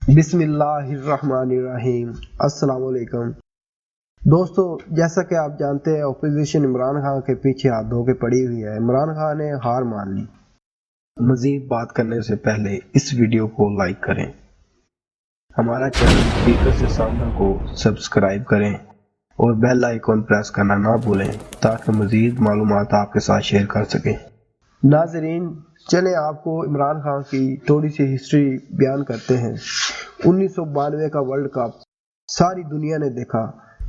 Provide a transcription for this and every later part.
بسم اللہ الرحمن الرحیم۔ السلام علیکم دوستو، جیسا کہ آپ جانتے ہیں اپوزیشن عمران خان کے پیچھے ہاتھ دھو کے پڑی ہوئی ہے۔ عمران خان نے ہار مان لی۔ مزید بات کرنے سے پہلے اس ویڈیو کو لائک کریں، ہمارا چینل اسپیکر سے سامنا کو سبسکرائب کریں اور بیل آئیکن پریس کرنا نہ بھولیں تاکہ مزید معلومات آپ کے ساتھ شیئر کر سکیں۔ ناظرین، چلے آپ کو عمران خان کی تھوڑی سی ہسٹری بیان کرتے ہیں۔ 1992 کا ورلڈ کپ ساری دنیا نے دیکھا۔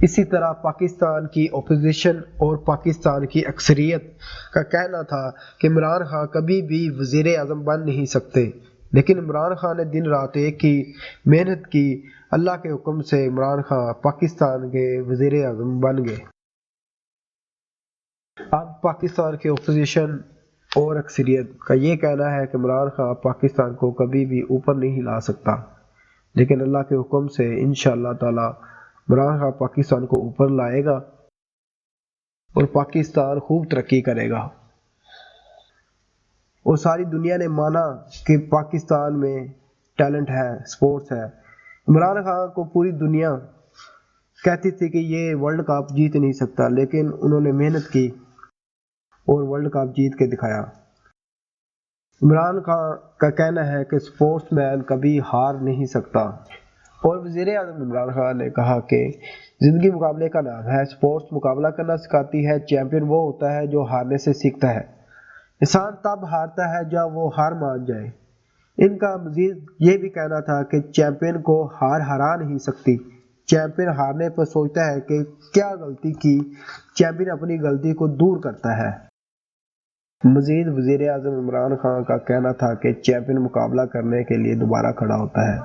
اسی طرح پاکستان کی اپوزیشن اور پاکستان کی اکثریت کا کہنا تھا کہ عمران خان کبھی بھی وزیر اعظم بن نہیں سکتے، لیکن عمران خان نے دن رات ایک کی محنت کی۔ اللہ کے حکم سے عمران خان پاکستان کے وزیر اعظم بن گئے۔ اب پاکستان کے اپوزیشن اور اکثریت کا یہ کہنا ہے کہ عمران خان پاکستان کو کبھی بھی اوپر نہیں لا سکتا، لیکن اللہ کے حکم سے انشاءاللہ تعالی عمران خان پاکستان کو اوپر لائے گا اور پاکستان خوب ترقی کرے گا۔ اور ساری دنیا نے مانا کہ پاکستان میں ٹیلنٹ ہے، سپورٹس ہے۔ عمران خان کو پوری دنیا کہتی تھی کہ یہ ورلڈ کپ جیت نہیں سکتا، لیکن انہوں نے محنت کی اور ورلڈ کپ جیت کے دکھایا۔ عمران خان کا کہنا ہے کہ سپورٹس مین کبھی ہار نہیں سکتا۔ اور وزیر اعظم عمران خان نے کہا کہ زندگی مقابلے کا نام ہے، سپورٹس مقابلہ کرنا سکھاتی ہے، چیمپئن وہ ہوتا ہے جو ہارنے سے سیکھتا ہے، انسان تب ہارتا ہے جب وہ ہار مان جائے۔ ان کا مزید یہ بھی کہنا تھا کہ چیمپئن کو ہار ہرا نہیں سکتی، چیمپئن ہارنے پر سوچتا ہے کہ کیا غلطی کی، چیمپئن اپنی غلطی کو دور کرتا ہے۔ مزید وزیر اعظم عمران خان کا کہنا تھا کہ چیمپئن مقابلہ کرنے کے لیے دوبارہ کھڑا ہوتا ہے۔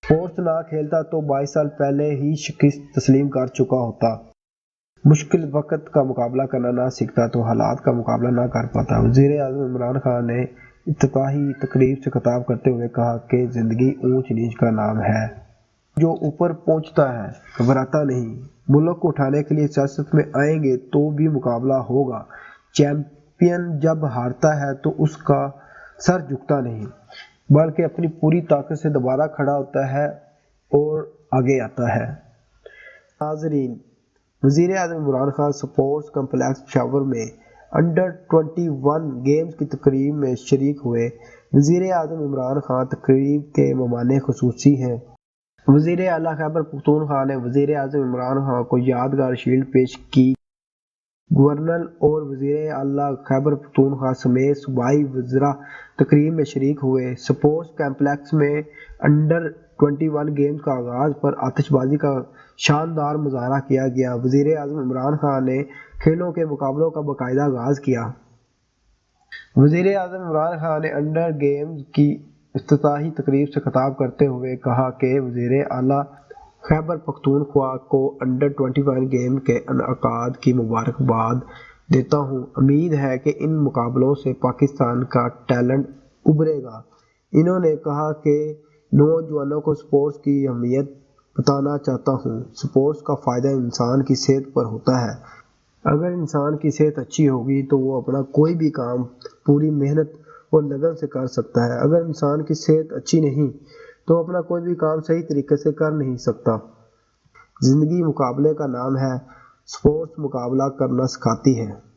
سپورٹس نہ کھیلتا تو 22 سال پہلے ہی شکست تسلیم کر چکا ہوتا۔ مشکل وقت کا مقابلہ کرنا نہ سیکھتا تو حالات کا مقابلہ نہ کر پاتا۔ وزیر اعظم عمران خان نے افتتاحی تقریب سے خطاب کرتے ہوئے کہا کہ زندگی اونچ نیچ کا نام ہے، جو اوپر پہنچتا ہے گھبراتا نہیں۔ ملک کو اٹھانے کے لیے سیاست میں آئیں گے تو بھی مقابلہ ہوگا۔ چیمپئن جب ہارتا ہے تو اس کا سر جھکتا نہیں، بلکہ اپنی پوری طاقت سے دوبارہ کھڑا ہوتا ہے اور آگے آتا ہے۔ ناظرین، وزیر اعظم عمران خان سپورٹس کمپلیکس پشاور میں انڈر 21 گیمز کی تقریب میں شریک ہوئے۔ وزیر اعظم عمران خان تقریب کے مہمان خصوصی ہیں۔ وزیر اعلیٰ خیبر پختونخوا نے وزیر اعظم عمران خان کو یادگار شیلڈ پیش کی۔ گورنر اور وزیر اعلیٰ خیبر پختونخوا سمیت صوبائی وزراء تقریب میں شریک ہوئے۔ سپورٹس کمپلیکس میں انڈر 21 گیمز کا آغاز پر آتش بازی کا شاندار مظاہرہ کیا گیا۔ وزیر اعظم عمران خان نے کھیلوں کے مقابلوں کا باقاعدہ آغاز کیا۔ وزیر اعظم عمران خان نے انڈر گیمز کی افتتاحی تقریب سے خطاب کرتے ہوئے کہا کہ وزیر اعلیٰ خیبر پختونخوا کو انڈر 21 گیم کے انعقاد کی مبارکباد دیتا ہوں۔ امید ہے کہ ان مقابلوں سے پاکستان کا ٹیلنٹ ابھرے گا۔ انہوں نے کہا کہ نوجوانوں کو سپورٹس کی اہمیت بتانا چاہتا ہوں۔ سپورٹس کا فائدہ انسان کی صحت پر ہوتا ہے۔ اگر انسان کی صحت اچھی ہوگی تو وہ اپنا کوئی بھی کام پوری محنت اور لگن سے کر سکتا ہے۔ اگر انسان کی صحت اچھی نہیں تو اپنا کوئی بھی کام صحیح طریقے سے کر نہیں سکتا۔ زندگی مقابلے کا نام ہے، سپورٹس مقابلہ کرنا سکھاتی ہے۔